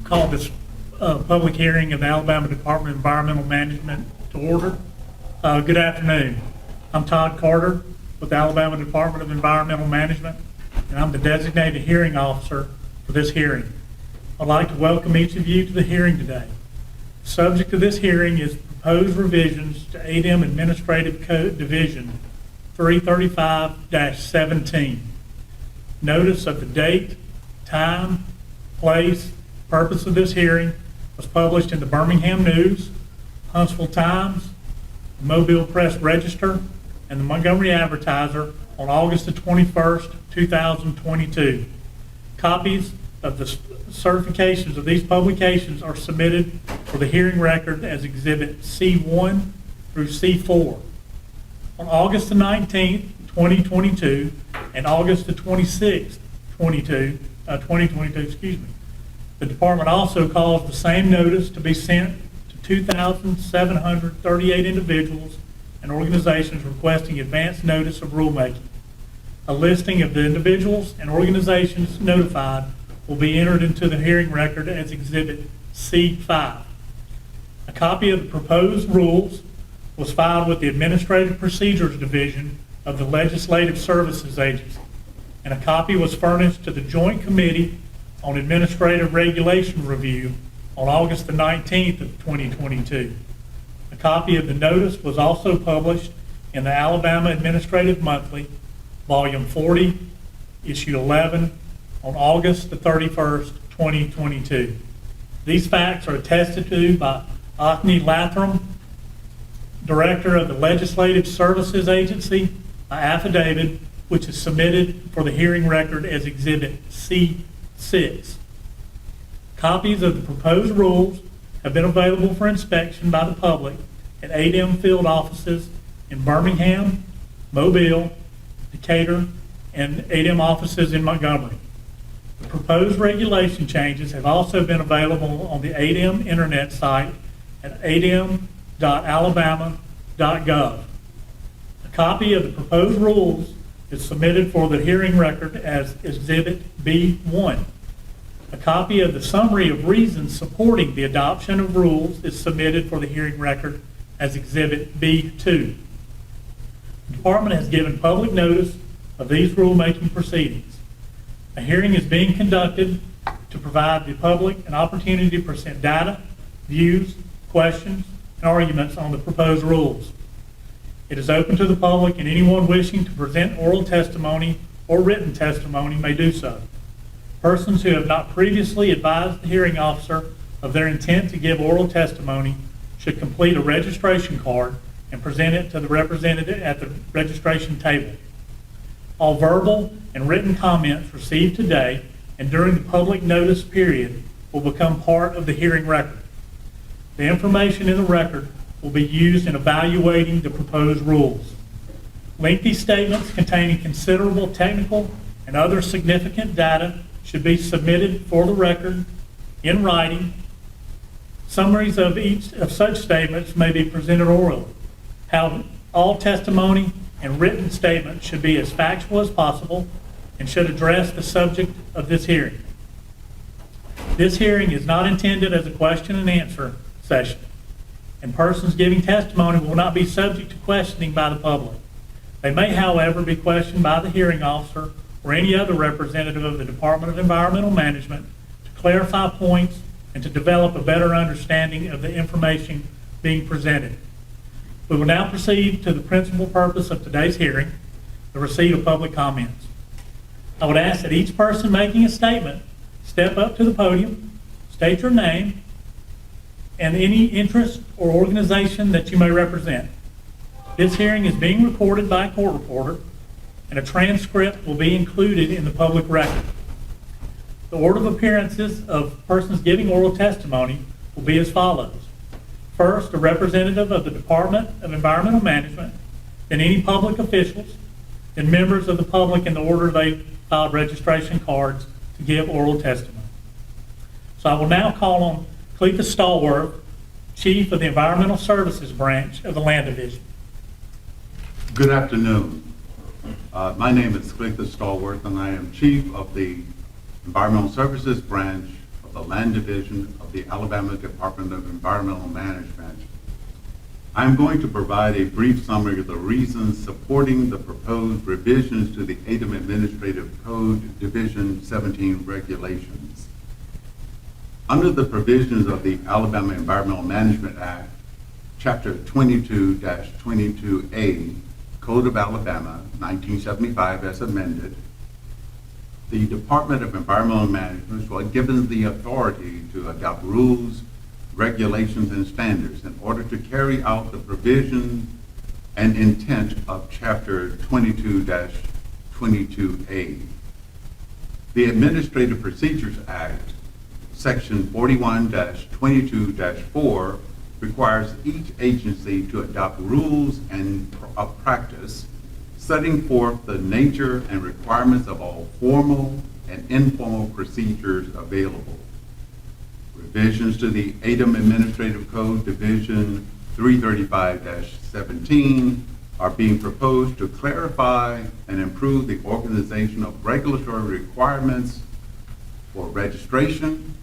call this public hearing of the Alabama Department of Environmental Management to order. Good afternoon. I'm Todd Carter with the Alabama Department of Environmental Management, and I'm the designated hearing officer for this hearing. I'd like to welcome each of you to the hearing today. The subject of this hearing is proposed revisions to ADEM Administrative Code Division 335-17. Notice of the date, time, place, purpose of this hearing was published in the Birmingham News, Huntsville Times, the Mobile Press Register, and the Montgomery Advertiser on August the 21st, 2022. Copies of the certifications of these publications are submitted for the hearing record as Exhibit C1 through C4. On August the 19th, 2022, and August the 26th, 2022, the department also caused the same notice to be sent to 2,738 individuals and organizations requesting advance notice of rulemaking. A listing of the individuals and organizations notified will be entered into the hearing record as Exhibit C5. A copy of the proposed rules was filed with the Administrative Procedures Division of the Legislative Services Agency, and a copy was furnished to the Joint Committee on Administrative Regulation Review on August the 19th of 2022. A copy of the notice was also published in the Alabama Administrative Monthly, Volume 40, Issue 11, on August the 31st, 2022. These facts are attested to by Othni Latham, Director of the Legislative Services Agency, by affidavit, which is submitted for the hearing record as Exhibit C6. Copies of the proposed rules have been available for inspection by the public at ADEM field offices in Birmingham, Mobile, Decatur, and ADEM offices in Montgomery. The proposed regulation changes have also been available on the ADEM internet site at adem.alabama.gov. A copy of the proposed rules is submitted for the hearing record as Exhibit B1. A copy of the summary of reasons supporting the adoption of rules is submitted for the hearing record as Exhibit B2. The department has given public notice of these rulemaking proceedings. A hearing is being conducted to provide the public an opportunity to present data, views, questions, and arguments on the proposed rules. It is open to the public, and anyone wishing to present oral testimony or written testimony may do so. Persons who have not previously advised the hearing officer of their intent to give oral testimony should complete a registration card and present it to the representative at the registration table. All verbal and written comments received today and during the public notice period will become part of the hearing record. The information in the record will be used in evaluating the proposed rules. Lengthy statements containing considerable technical and other significant data should be submitted for the record in writing. Summaries of each of such statements may be presented orally. How all testimony and written statements should be as factual as possible and should address the subject of this hearing. This hearing is not intended as a question and answer session, and persons giving testimony will not be subject to questioning by the public. They may, however, be questioned by the hearing officer or any other representative of the Department of Environmental Management to clarify points and to develop a better understanding of the information being presented. We will now proceed to the principal purpose of today's hearing, the receipt of public comments. I would ask that each person making a statement step up to the podium, state your name, and any interest or organization that you may represent. This hearing is being recorded by a court reporter, and a transcript will be included in the public record. The order of appearances of persons giving oral testimony will be as follows. First, a representative of the Department of Environmental Management, then any public officials, then members of the public in the order they filed registration cards to give oral testimony. So I will now call on Cletus Stallworth, Chief of the Environmental Services Branch of the Land Division. Good afternoon. My name is Cletus Stallworth, and I am Chief of the Environmental Services Branch of the Land Division of the Alabama Department of Environmental Management. I'm going to provide a brief summary of the reasons supporting the proposed revisions to the ADM Administrative Code Division 17 regulations. Under the provisions of the Alabama Environmental Management Act, Chapter 22-22A, Code of Alabama, 1975 as amended, the Department of Environmental Management was given the authority to adopt rules, regulations, and standards in order to carry out the provision and intent of Chapter 22-22A. The Administrative Procedures Act, Section 41-22-4, requires each agency to adopt rules of practice setting forth the nature and requirements of all formal and informal procedures available. Revisions to the ADM Administrative Code Division 335-17 are being proposed to clarify and improve the organization of regulatory requirements for registration,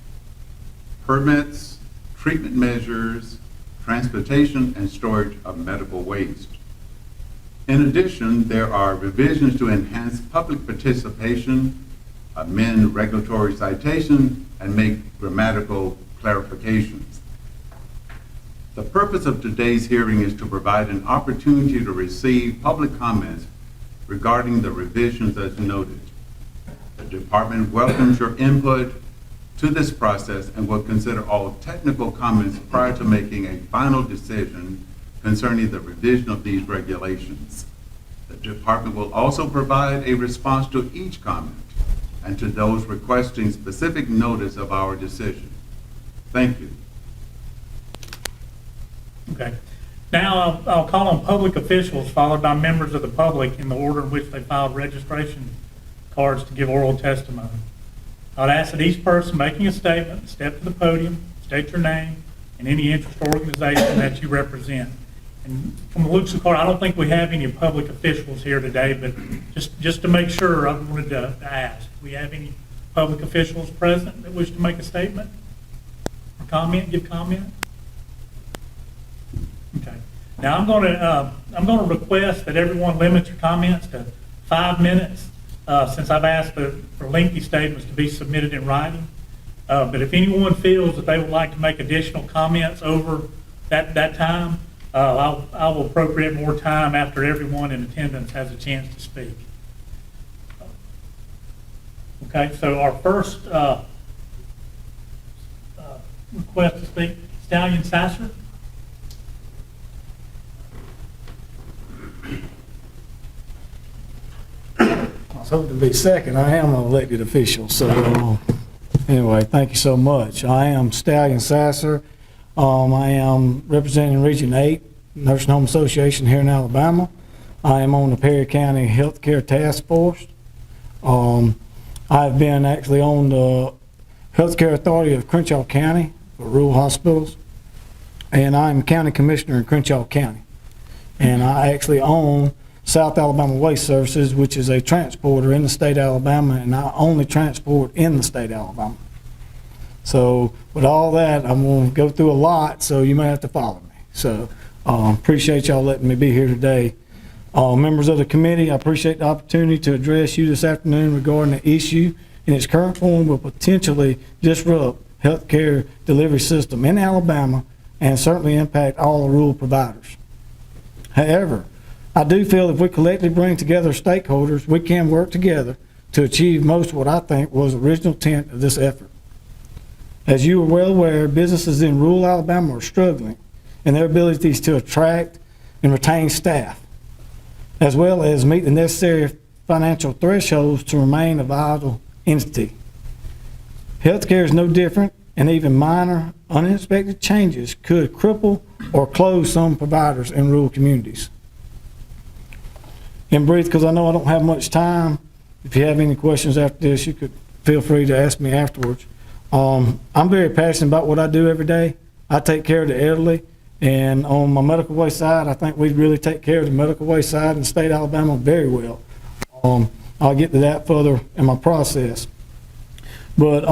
permits, treatment measures, transportation, and storage of medical waste. In addition, there are revisions to enhance public participation, amend regulatory citation, and make grammatical clarifications. The purpose of today's hearing is to provide an opportunity to receive public comments regarding the revisions as noted. The department welcomes your input to this process and will consider all technical comments prior to making a final decision concerning the revision of these regulations. The department will also provide a response to each comment and to those requesting specific notice of our decision. Thank you. Okay. Now I'll call on public officials followed by members of the public in the order in which they filed registration cards to give oral testimony. I'd ask that each person making a statement step to the podium, state your name, and any interest or organization that you represent. And from the looks of the card, I don't think we have any public officials here today, but just to make sure, I wanted to ask, do we have any public officials present that wish to make a statement or comment, give comment? Okay. Now I'm going to request that everyone limit your comments to 5 minutes, since I've asked for lengthy statements to be submitted in writing. But if anyone feels that they would like to make additional comments over that time, I will appropriate more time after everyone in attendance has a chance to speak. Okay, so our first request to speak, Stallion Sasser. I was hoping to be second. I am an elected official, so anyway, thank you so much. I am Stallion Sasser. I am representing Region 8 Nursing Home Association here in Alabama. I am on the Perry County Healthcare Task Force. I've been actually on the Healthcare Authority of Crenshaw County for rural hospitals, and I'm County Commissioner in Crenshaw County. And I actually own South Alabama Waste Services, which is a transporter in the state of Alabama, and I only transport in the state of Alabama. So with all that, I'm going to go through a lot, so you may have to follow me. So appreciate y'all letting me be here today. Members of the committee, I appreciate the opportunity to address you this afternoon regarding the issue in its current form will potentially disrupt healthcare delivery system in Alabama and certainly impact all the rural providers. However, I do feel if we collectively bring together stakeholders, we can work together to achieve most of what I think was the original intent of this effort. As you are well aware, businesses in rural Alabama are struggling in their abilities to attract and retain staff, as well as meet the necessary financial thresholds to remain a vital entity. Healthcare is no different, and even minor unexpected changes could cripple or close some providers in rural communities. In brief, because I know I don't have much time, if you have any questions after this, you could feel free to ask me afterwards. I'm very passionate about what I do every day. I take care of the elderly, and on my medical waste side, I think we really take care of the medical waste side in the state of Alabama very well. I'll get to that further in my process. But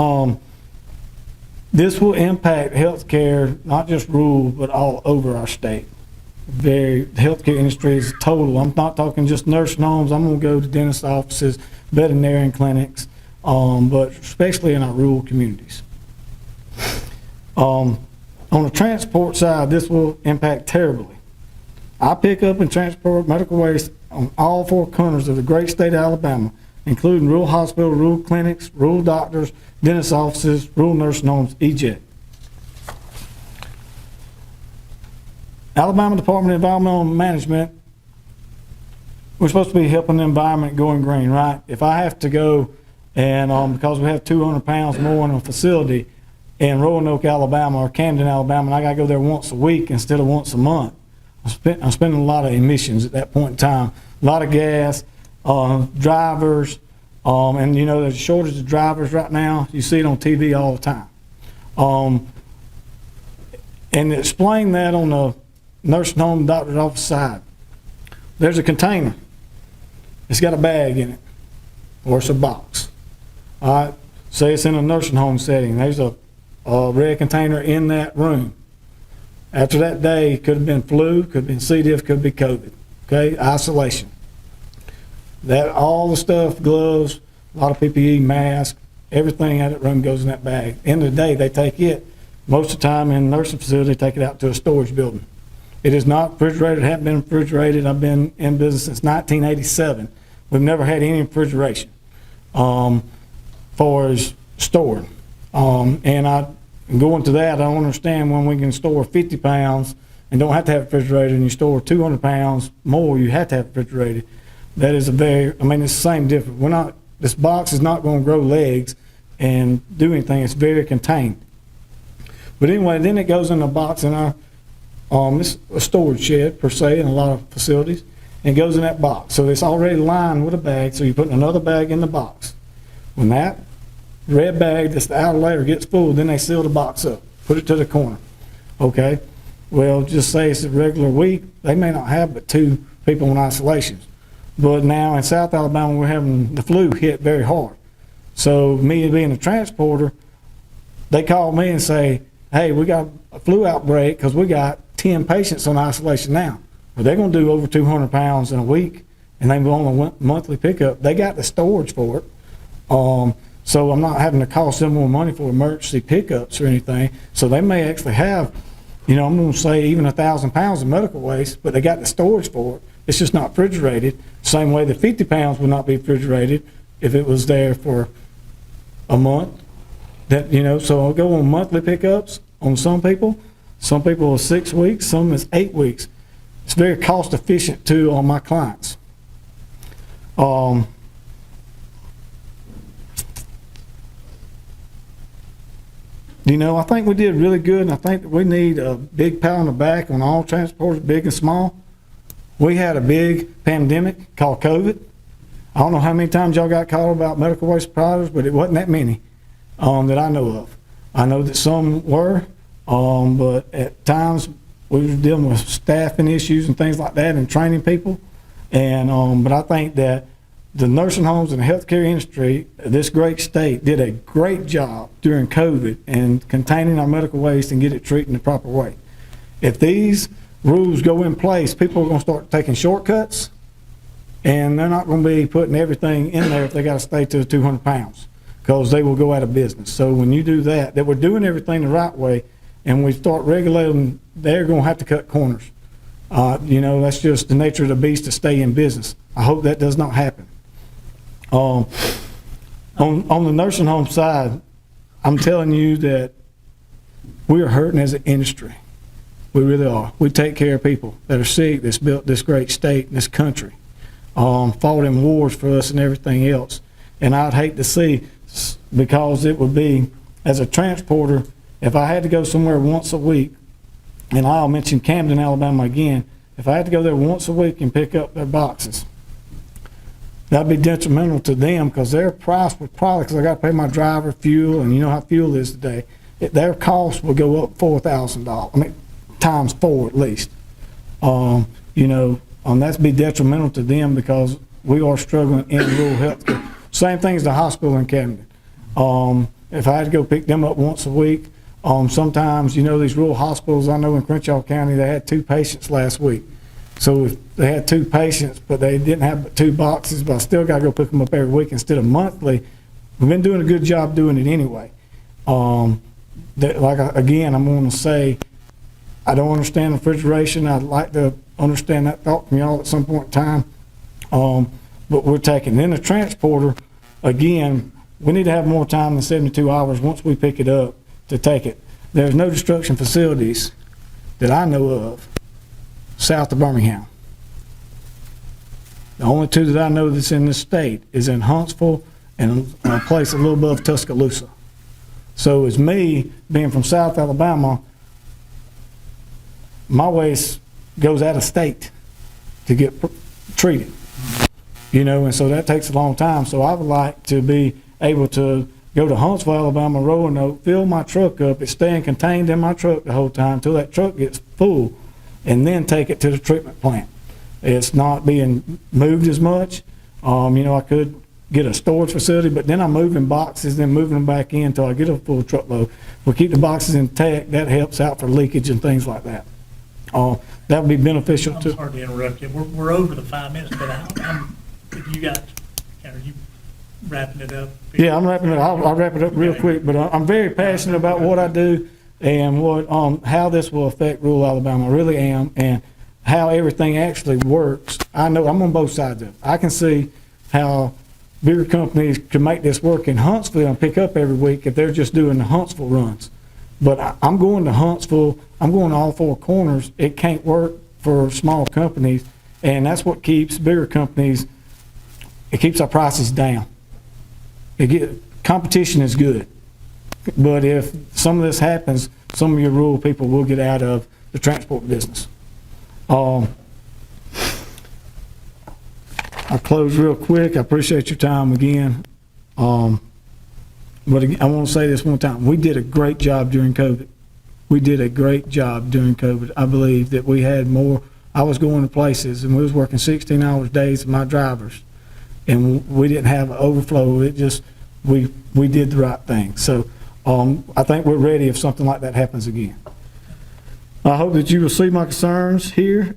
This will impact healthcare, not just rural, but all over our state. The healthcare industry is total. I'm not talking just nursing homes. I'm going to go to dentist offices, veterinarian clinics, but especially in our rural communities. On the transport side, this will impact terribly. I pick up and transport medical waste on all 4 corners of the great state of Alabama, including rural hospitals, rural clinics, rural doctors, dentist offices, rural nursing homes, EJ. Alabama Department of Environmental Management, we're supposed to be helping the environment going green, right? If I have to go and, because we have 200 pounds more in a facility in Roanoke, Alabama, or Camden, Alabama, and I gotta go there once a week instead of once a month, I'm spending a lot of emissions at that point in time. A lot of gas, drivers, and you know, there's a shortage of drivers right now. You see it on TV all the time. And explain that on the nursing home doctor's office side. There's a container. It's got a bag in it, or it's a box. All right, say it's in a nursing home setting. There's a red container in that room. After that day, it could have been flu, could have been C. diff, could be COVID. Okay, isolation. That all the stuff, gloves, a lot of PPE, masks, everything out of that room goes in that bag. End of the day, they take it. Most of the time in a nursing facility, they take it out to a storage building. It is not refrigerated, hasn't been refrigerated. I've been in business since 1987. We've never had any refrigeration for as stored. And going to that, I don't understand when we can store 50 pounds and don't have to have it refrigerated, and you store 200 pounds more, you have to have it refrigerated. That is it's the same difference. This box is not going to grow legs and do anything. It's very contained. But anyway, then it goes in a box in our, it's a storage shed per se in a lot of facilities, and it goes in that box. So it's already lined with a bag, so you put another bag in the box. When that red bag, that's the outer layer, gets full, then they seal the box up, put it to the corner. Okay? Well, just say it's a regular week, they may not have but 2 people in isolation. But now in South Alabama, we're having the flu hit very hard. So me being a transporter, they call me and say, hey, we got a flu outbreak because we got 10 patients on isolation now. Well, they're going to do over 200 pounds in a week, and they go on a monthly pickup. They got the storage for it. So I'm not having to cost them more money for emergency pickups or anything. So they may actually have, I'm going to say even 1,000 pounds of medical waste, but they got the storage for it. It's just not refrigerated. Same way that 50 pounds would not be refrigerated if it was there for a month. So I'll go on monthly pickups on some people. Some people are 6 weeks, some is 8 weeks. It's very cost efficient too on my clients. I think we did really good, and I think that we need a big pat on the back on all transporters, big and small. We had a big pandemic called COVID. I don't know how many times y'all got called about medical waste providers, but it wasn't that many that I know of. I know that some were, but at times we were dealing with staffing issues and things like that and training people. But I think that the nursing homes and the healthcare industry, this great state, did a great job during COVID in containing our medical waste and get it treated in the proper way. If these rules go in place, people are going to start taking shortcuts, and they're not going to be putting everything in there if they got to stay to the 200 pounds, because they will go out of business. So when you do that we're doing everything the right way, and we start regulating, they're going to have to cut corners. That's just the nature of the beast to stay in business. I hope that does not happen. On the nursing home side, I'm telling you that we are hurting as an industry. We really are. We take care of people that are sick, that's built this great state and this country, fought in wars for us and everything else. And I'd hate to see, because it would be, as a transporter, if I had to go somewhere once a week, and I'll mention Camden, Alabama again, if I had to go there once a week and pick up their boxes, that'd be detrimental to them, because their price would probably, because I got to pay my driver, fuel, and you know how fuel is today, their cost will go up $4,000. Times 4 at least. That's be detrimental to them, because we are struggling in rural health care. Same thing as the hospital in Camden. If I had to go pick them up once a week, Sometimes, these rural hospitals, I know in Crenshaw County, they had 2 patients last week. So if they had 2 patients, but they didn't have but 2 boxes, but I still got to go pick them up every week instead of monthly, we've been doing a good job doing it anyway. I'm going to say, I don't understand refrigeration. I'd like to understand that thought from y'all at some point in time. But we're taking, then the transporter, again, we need to have more time than 72 hours once we pick it up to take it. There's no destruction facilities that I know of south of Birmingham. The only 2 that I know that's in this state is in Huntsville and a place a little above Tuscaloosa. So as me being from South Alabama, my waste goes out of state to get treated, and so that takes a long time. So I would like to be able to go to Huntsville, Alabama, Roanoke, fill my truck up, it's staying contained in my truck the whole time until that truck gets full, and then take it to the treatment plant. It's not being moved as much. I could get a storage facility, but then I'm moving boxes, then moving them back in until I get a full truckload. If we keep the boxes intact, that helps out for leakage and things like that. That would be beneficial I'm too. sorry to interrupt you. We're over the 5 minutes, but if you got, are you wrapping it up? Yeah, I'm wrapping it up. I'll wrap it up real quick, but I'm very passionate about what I do and how this will affect rural Alabama. I really am, and how everything actually works. I know I'm on both sides of it. I can see how bigger companies can make this work in Huntsville and pick up every week if they're just doing the Huntsville runs. But I'm going to Huntsville, I'm going to all 4 corners. It can't work for small companies, and that's what keeps bigger companies, it keeps our prices down. Competition is good, but if some of this happens, some of your rural people will get out of the transport business. I'll close real quick. I appreciate your time again. But I want to say this one time. We did a great job during COVID. We did a great job during COVID. I believe that we had more. I was going to places and we was working 16 hours days with my drivers, and we didn't have an overflow. It just, we did the right thing. So I think we're ready if something like that happens again. I hope that you will see my concerns here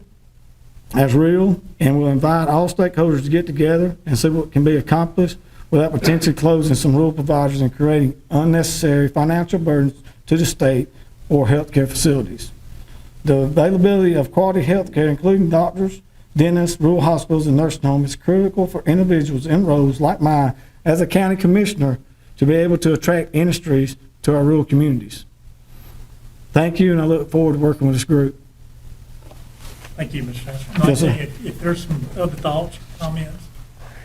as real, and we'll invite all stakeholders to get together and see what can be accomplished without potentially closing some rural providers and creating unnecessary financial burdens to the state or healthcare facilities. The availability of quality healthcare, including doctors, dentists, rural hospitals, and nursing homes, is critical for individuals in roles like mine as a county commissioner to be able to attract industries to our rural communities. Thank you, and I look forward to working with this group. Thank you, Mr. Chancellor. Yes, sir. If there's some other thoughts, comments,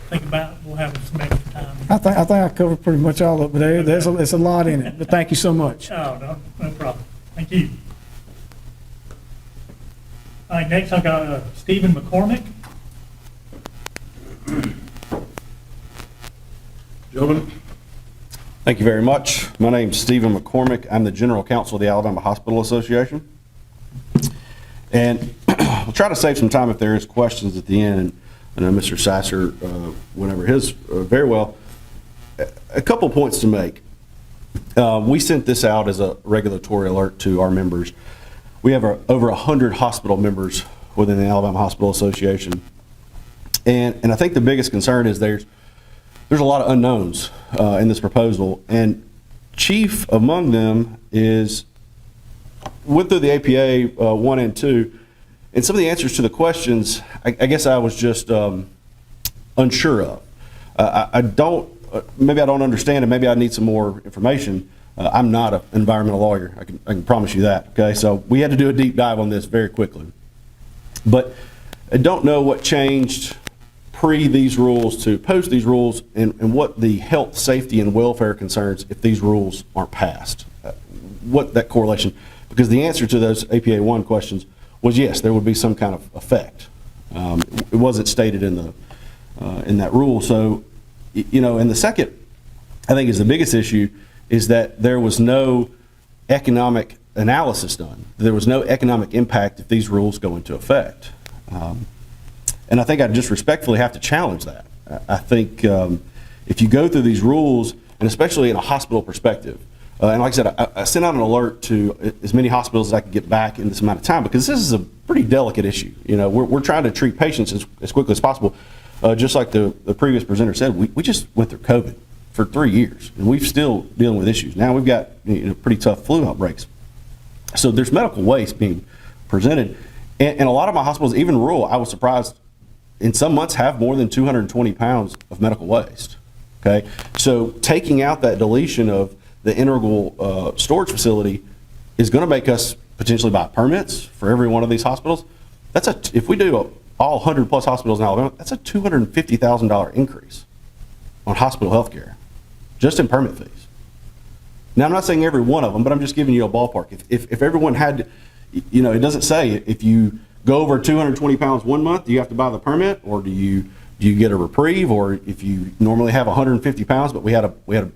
think about, we'll have some extra time. I think I covered pretty much all of it. There's a lot in it, but thank you so much. Oh, no problem. Thank you. All right, next I've got Stephen McCormick. Gentlemen. Thank you very much. My name's Stephen McCormick. I'm the General Counsel of the Alabama Hospital Association. And we'll try to save some time if there is questions at the end. And I know Mr. Sasser went over his very well. A couple points to make. We sent this out as a regulatory alert to our members. We have over 100 hospital members within the Alabama Hospital Association. And I think the biggest concern is there's a lot of unknowns in this proposal, and chief among them is, went through the APA 1 and 2, and some of the answers to the questions, I guess I was just unsure of. Maybe I don't understand, and maybe I need some more information. I'm not an environmental lawyer, I can promise you that, okay? So we had to do a deep dive on this very quickly. But I don't know what changed pre these rules to post these rules, and what the health, safety, and welfare concerns if these rules aren't passed. What that correlation, because the answer to those APA 1 questions was yes, there would be some kind of effect. It wasn't stated in that rule. So, and the second, I think, is the biggest issue, is that there was no economic analysis done. There was no economic impact if these rules go into effect. And I think I just respectfully have to challenge that. I think if you go through these rules, and especially in a hospital perspective, And like I said, I sent out an alert to as many hospitals as I could get back in this amount of time, because this is a pretty delicate issue. You know, we're trying to treat patients as quickly as possible. Just like the previous presenter said, we just went through COVID for 3 years, and we're still dealing with issues. Now we've got pretty tough flu outbreaks. So there's medical waste being presented. And a lot of my hospitals, even rural, I was surprised, in some months have more than 220 pounds of medical waste. Okay, so taking out that deletion of the integral storage facility is going to make us potentially buy permits for every one of these hospitals. If we do all 100 plus hospitals in Alabama, that's a $250,000 increase on hospital health care, just in permit fees. Now, I'm not saying every one of them, but I'm just giving you a ballpark. If everyone had, it doesn't say if you go over 220 pounds one month, do you have to buy the permit, or do you get a reprieve, or if you normally have 150 pounds, but we had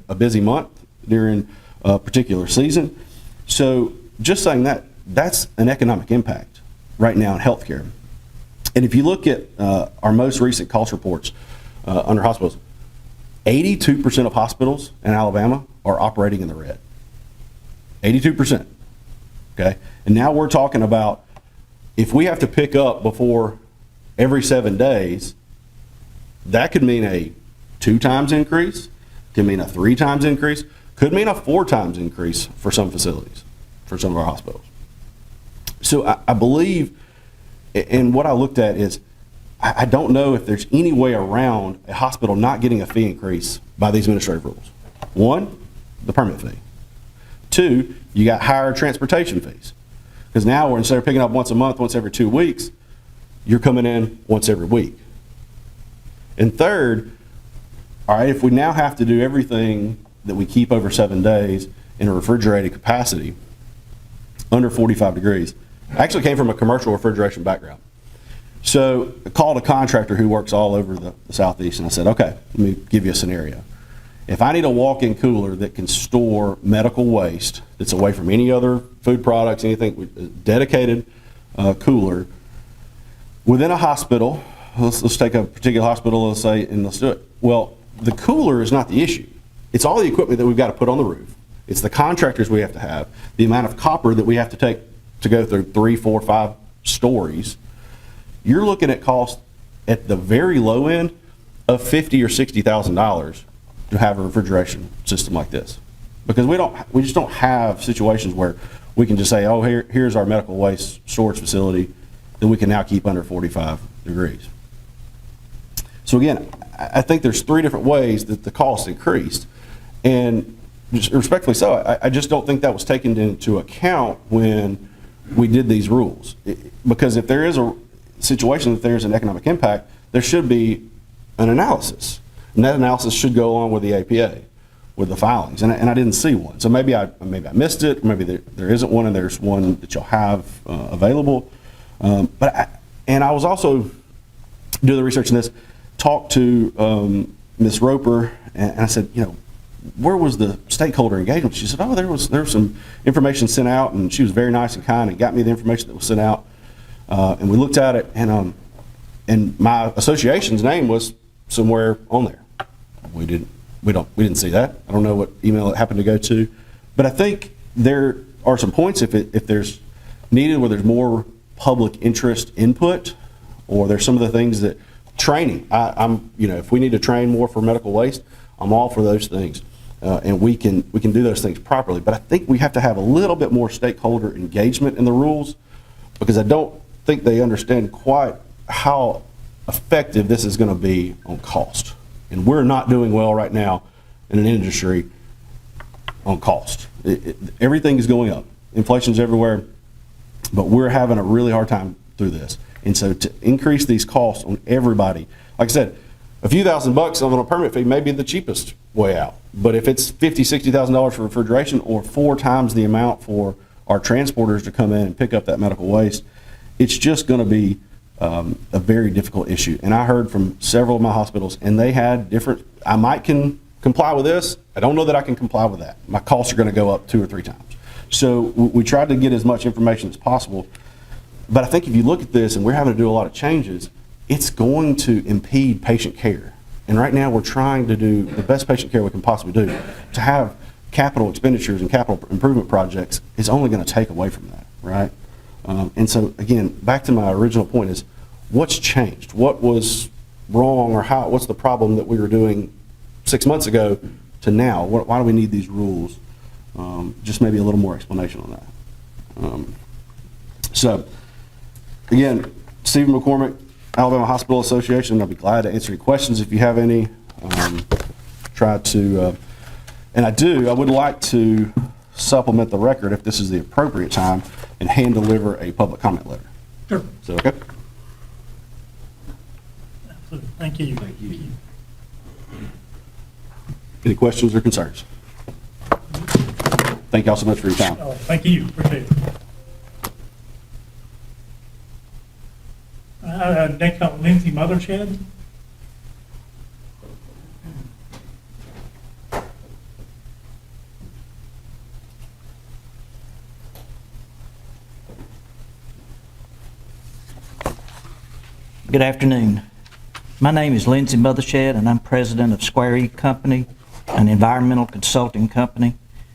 a busy month during a particular season. So just saying that's an economic impact right now in healthcare. And if you look at our most recent cost reports under hospitals, 82% of hospitals in Alabama are operating in the red. 82%. Okay? And now we're talking about, if we have to pick up before every 7 days, that could mean a 2 times increase, could mean a 3 times increase, could mean a 4 times increase for some facilities, for some of our hospitals. So I believe, and what I looked at is, I don't know if there's any way around a hospital not getting a fee increase by these administrative rules. 1, the permit fee. 2, you got higher transportation fees. Because now, instead of picking up once a month, once every 2 weeks, you're coming in once every week. And 3rd, all right, if we now have to do everything that we keep over 7 days in a refrigerated capacity under 45 degrees, I actually came from a commercial refrigeration background. So I called a contractor who works all over the Southeast, and I said, okay, let me give you a scenario. If I need a walk-in cooler that can store medical waste that's away from any other food products, anything, dedicated cooler, within a hospital, let's take a particular hospital, let's say, and let's do it. Well, the cooler is not the issue. It's all the equipment that we've got to put on the roof. It's the contractors we have to have, the amount of copper that we have to take to go through 3, 4, 5 stories. You're looking at cost at the very low end of $50,000 or $60,000 to have a refrigeration system like this, because we just don't have situations where we can just say, oh, here's our medical waste storage facility that we can now keep under 45 degrees. So again, I think there's 3 different ways that the cost increased, and just respectfully so, I just don't think that was taken into account when we did these rules. Because if there is a situation that there's an economic impact, there should be an analysis. And that analysis should go on with the APA, with the filings. And I didn't see one. So maybe I missed it, maybe there isn't one, and there's one that you'll have available. But I was also doing the research in this, talked to Ms. Roper, and I said, where was the stakeholder engagement? She said, oh, there was some information sent out, and she was very nice and kind and got me the information that was sent out. And we looked at it, and my association's name was somewhere on there. We didn't see that. I don't know what email it happened to go to, but I think there are some points if there's needed where there's more public interest input, or there's some of the things that training. If we need to train more for medical waste, I'm all for those things, and we can do those things properly. But I think we have to have a little bit more stakeholder engagement in the rules, because I don't think they understand quite how effective this is going to be on cost. And we're not doing well right now in an industry on cost. Everything is going up. Inflation's everywhere, but we're having a really hard time through this. And so to increase these costs on everybody, like I said, a few $1,000 on a permit fee may be the cheapest way out. But if it's $50,000, $60,000 for refrigeration, or 4 times the amount for our transporters to come in and pick up that medical waste, it's just going to be a very difficult issue. And I heard from several of my hospitals, and they had different, I might can comply with this. I don't know that I can comply with that. My costs are going to go up 2 or 3 times. So we tried to get as much information as possible. But I think if you look at this, and we're having to do a lot of changes, it's going to impede patient care. And right now we're trying to do the best patient care we can possibly do, to have capital expenditures and capital improvement projects is only going to take away from that, right? And so, again, back to my original point is, what's changed? What was wrong, or what's the problem that we were doing 6 months ago to now? Why do we need these rules? Just maybe a little more explanation on that. So, again, Stephen McCormick, Alabama Hospital Association. I'll be glad to answer any questions if you have any. Try to, and I would like to supplement the record, if this is the appropriate time, and hand deliver a public comment letter. Sure. Is that okay? Absolutely. Thank you. Thank you. Any questions or concerns? Thank y'all so much for your time. Oh, thank you. Appreciate it. Next up, Lindsay Mothershed. Good afternoon. My name is Lindsay Mothershed, and I'm president of Square E Company, an environmental consulting company.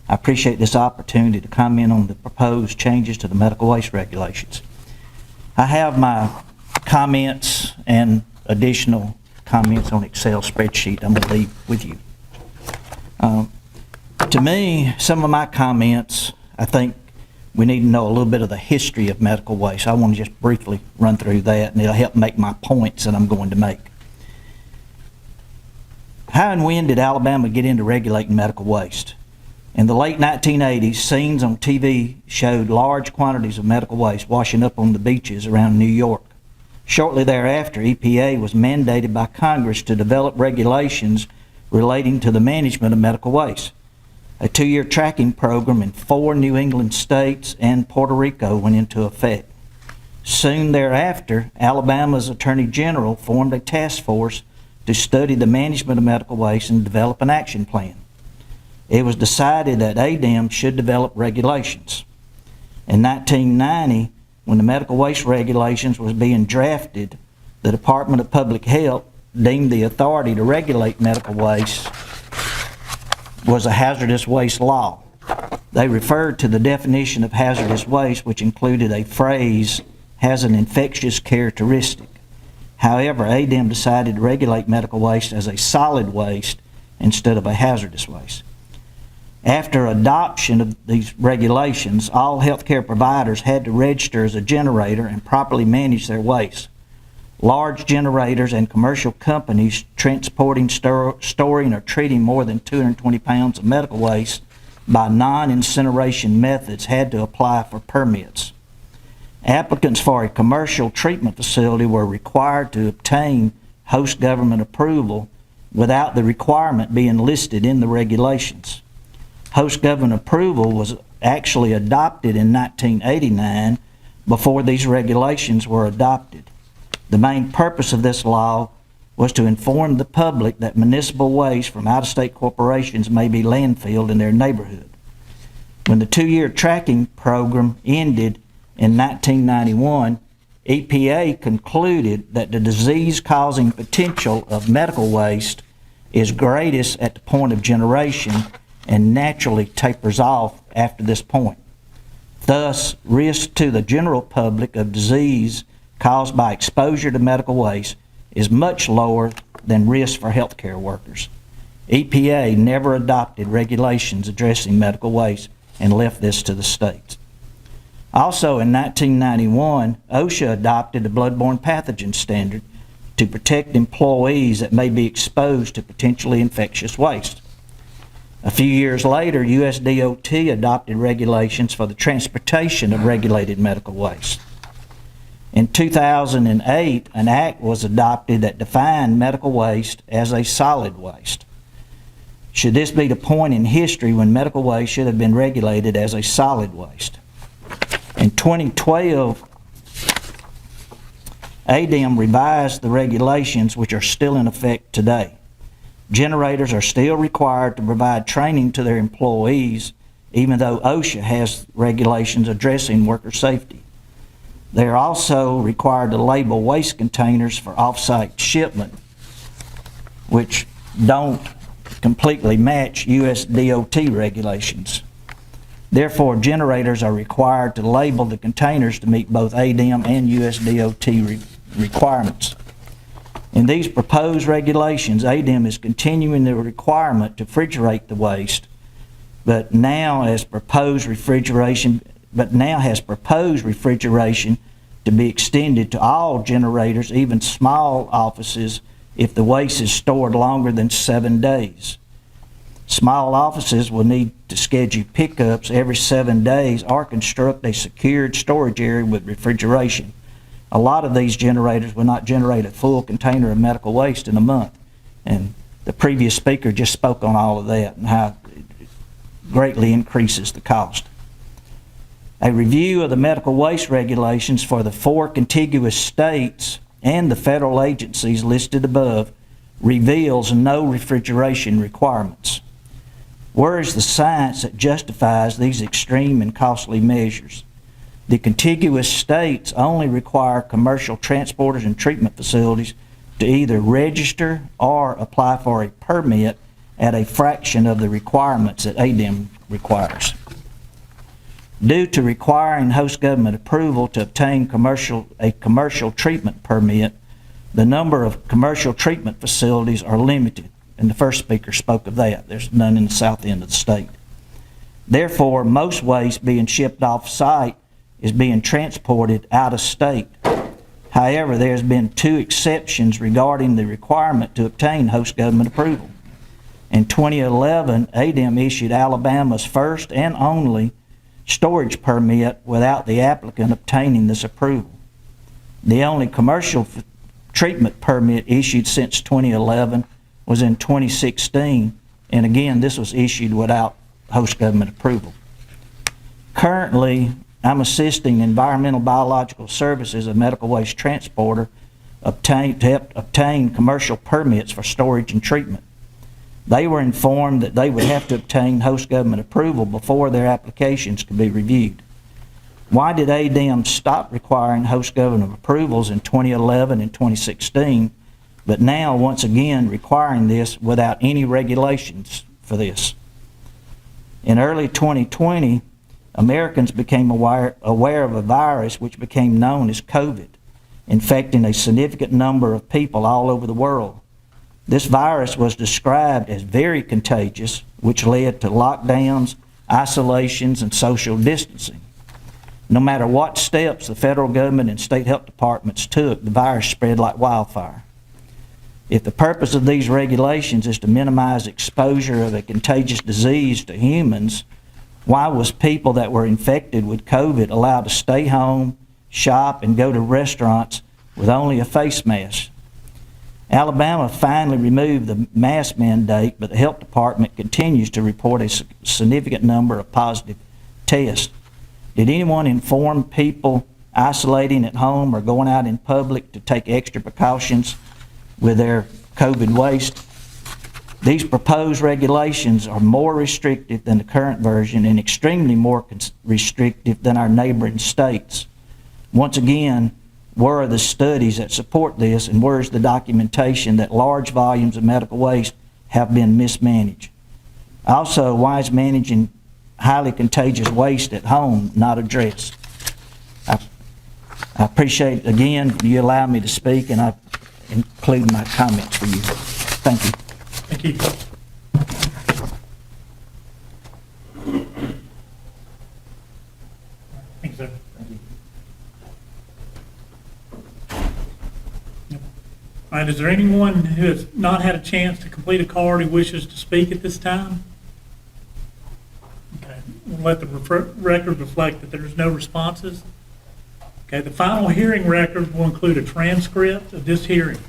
I appreciate this opportunity to comment on the proposed changes to the medical waste regulations. I have my comments and additional comments on Excel spreadsheet I'm going to leave with you. To me, some of my comments, I think we need to know a little bit of the history of medical waste. I want to just briefly run through that, and it'll help make my points that I'm going to make. How and when did Alabama get into regulating medical waste? In the late 1980s, scenes on TV showed large quantities of medical waste washing up on the beaches around New York. Shortly thereafter, EPA was mandated by Congress to develop regulations relating to the management of medical waste. A 2-year tracking program in 4 New England states and Puerto Rico went into effect. Soon thereafter, Alabama's Attorney General formed a task force to study the management of medical waste and develop an action plan. It was decided that ADEM should develop regulations. In 1990, when the medical waste regulations was being drafted, the Department of Public Health deemed the authority to regulate medical waste was a hazardous waste law. They referred to the definition of hazardous waste, which included a phrase, has an infectious characteristic. However, ADEM decided to regulate medical waste as a solid waste instead of a hazardous waste. After adoption of these regulations, all healthcare providers had to register as a generator and properly manage their waste. Large generators and commercial companies transporting, storing, or treating more than 220 pounds of medical waste by non-incineration methods had to apply for permits. Applicants for a commercial treatment facility were required to obtain host government approval without the requirement being listed in the regulations. Host government approval was actually adopted in 1989 before these regulations were adopted. The main purpose of this law was to inform the public that municipal waste from out-of-state corporations may be landfilled in their neighborhood. When the 2-year tracking program ended in 1991, EPA concluded that the disease-causing potential of medical waste is greatest at the point of generation and naturally tapers off after this point. Thus, risk to the general public of disease caused by exposure to medical waste is much lower than risk for healthcare workers. EPA never adopted regulations addressing medical waste and left this to the states. Also in 1991, OSHA adopted a bloodborne pathogen standard to protect employees that may be exposed to potentially infectious waste. A few years later, USDOT adopted regulations for the transportation of regulated medical waste. In 2008, an act was adopted that defined medical waste as a solid waste. Should this be the point in history when medical waste should have been regulated as a solid waste? In 2012, ADEM revised the regulations, which are still in effect today. Generators are still required to provide training to their employees, even though OSHA has regulations addressing worker safety. They are also required to label waste containers for off-site shipment, which don't completely match US DOT regulations. Therefore, generators are required to label the containers to meet both ADEM and US DOT requirements. In these proposed regulations, ADEM is continuing the requirement to refrigerate the waste, but now has proposed refrigeration to be extended to all generators, even small offices, if the waste is stored longer than 7 days. Small offices will need to schedule pickups every 7 days or construct a secured storage area with refrigeration. A lot of these generators will not generate a full container of medical waste in a month. And the previous speaker just spoke on all of that and how it greatly increases the cost. A review of the medical waste regulations for the 4 contiguous states and the federal agencies listed above reveals no refrigeration requirements. Where is the science that justifies these extreme and costly measures? The contiguous states only require commercial transporters and treatment facilities to either register or apply for a permit at a fraction of the requirements that ADEM requires. Due to requiring host government approval to obtain a commercial treatment permit, the number of commercial treatment facilities are limited, and the first speaker spoke of that. There's none in the south end of the state. Therefore, most waste being shipped off-site is being transported out of state. However, there's been 2 exceptions regarding the requirement to obtain host government approval. In 2011, ADEM issued Alabama's first and only storage permit without the applicant obtaining this approval. The only commercial treatment permit issued since 2011 was in 2016, and again, this was issued without host government approval. Currently, I'm assisting Environmental Biological Services, a medical waste transporter, to help obtain commercial permits for storage and treatment. They were informed that they would have to obtain host government approval before their applications could be reviewed. Why did ADEM stop requiring host government approvals in 2011 and 2016, but now once again requiring this without any regulations for this? In early 2020, Americans became aware of a virus which became known as COVID, infecting a significant number of people all over the world. This virus was described as very contagious, which led to lockdowns, isolations, and social distancing. No matter what steps the federal government and state health departments took, the virus spread like wildfire. If the purpose of these regulations is to minimize exposure of a contagious disease to humans, why was people that were infected with COVID allowed to stay home, shop, and go to restaurants with only a face mask? Alabama finally removed the mask mandate, but the health department continues to report a significant number of positive tests. Did anyone inform people isolating at home or going out in public to take extra precautions with their COVID waste? These proposed regulations are more restrictive than the current version and extremely more restrictive than our neighboring states. Once again, where are the studies that support this, and where is the documentation that large volumes of medical waste have been mismanaged? Also, why is managing highly contagious waste at home not addressed? I appreciate, again, you allow me to speak, and I include my comments for you. Thank you. Thank you. Thank you, sir. All right, is there anyone who has not had a chance to complete a card who wishes to speak at this time? Okay, we'll let the record reflect that there's no responses. Okay, the final hearing record will include a transcript of this hearing,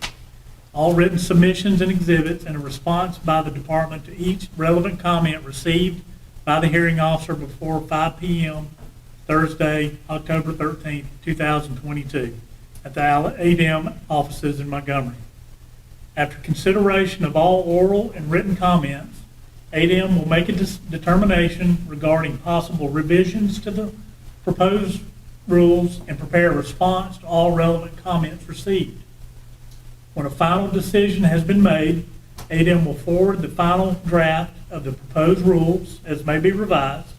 all written submissions and exhibits, and a response by the department to each relevant comment received by the hearing officer before 5 p.m. Thursday, October 13th, 2022. At the ADEM offices in Montgomery. After consideration of all oral and written comments, ADEM will make a determination regarding possible revisions to the proposed rules and prepare a response to all relevant comments received. When a final decision has been made, ADEM will forward the final draft of the proposed rules, as may be revised,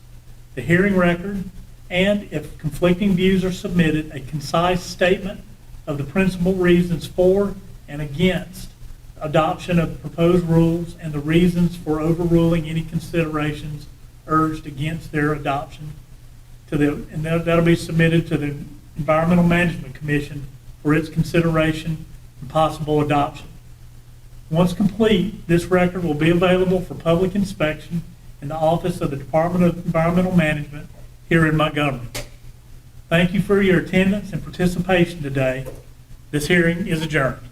the hearing record, and if conflicting views are submitted, a concise statement of the principal reasons for and against adoption of the proposed rules and the reasons for overruling any considerations urged against their adoption and that'll be submitted to the Environmental Management Commission for its consideration and possible adoption. Once complete, this record will be available for public inspection in the office of the Department of Environmental Management here in Montgomery. Thank you for your attendance and participation today. This hearing is adjourned.